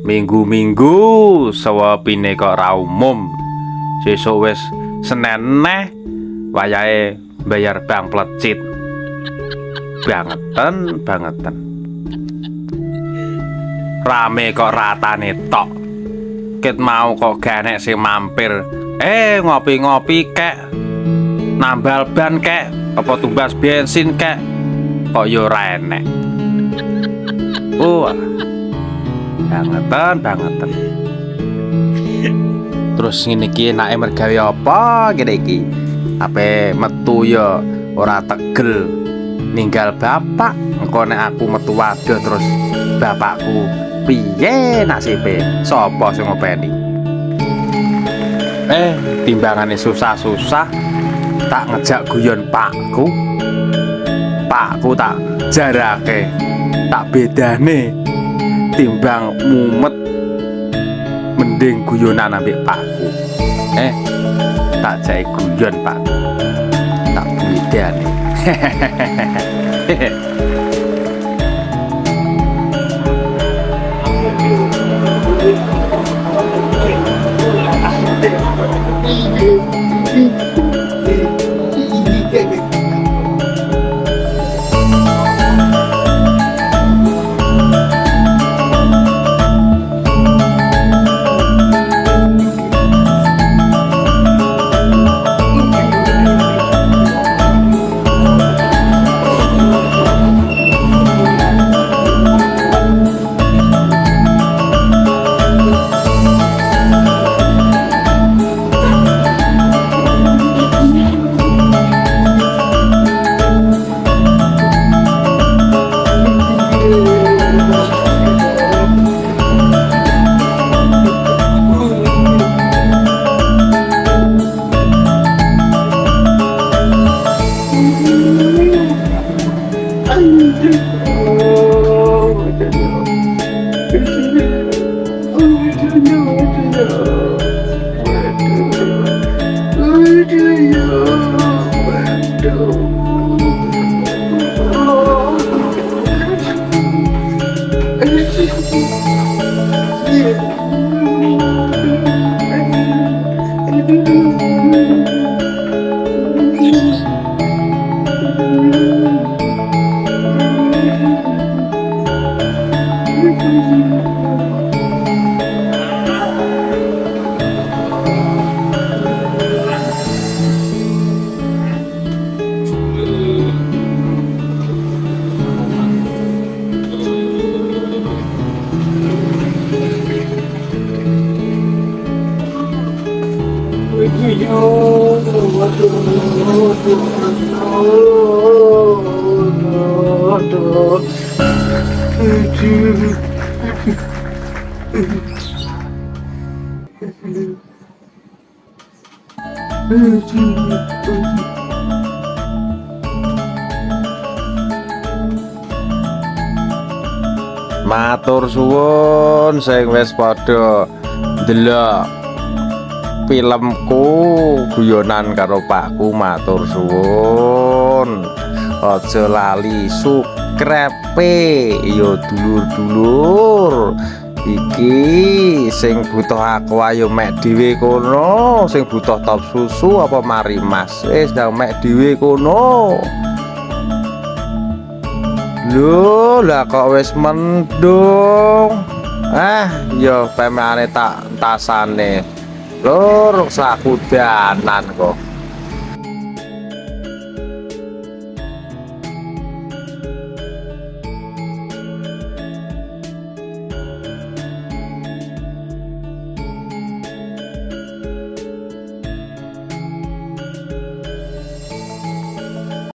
Minggu-minggu sewepine kok ra umum. Sesuk wis Senen neh wayahe bayar bang plecit. Bangetan. Rame kok ratane tok. Ket mau kok gak enek sing mampir. Ngopi-ngopi kek. Nambal ban kek, apa tumbas bensin kek. Kok yo ora enek. Bangetan. Terus ngene iki enake mergawe apa kene iki? Ape metu ya ora tegel ninggal bapak. Engko nek aku metu waduh terus bapakku piye nasibe? Sopo sing ngopeni? Timbangane susah-susah tak ngejak guyon pakku. Pakku tak jarake, tak bedane timbang mumet mending guyonan ambek pakku. Tak jake guyon pakku, tak bedane. Matur suwun sing wis padha ndelok filmku guyonan karo pakku. Matur suwun, aja lali subscribe yo dulur-dulur. Iki sing butuh aku ayo mek dhewe kono, sing butuh top susu apa mari mas wis ndang mek dhewe kono. Lho lah kok wis mendung. Yo pemane tak tasane lur sakudanan kok.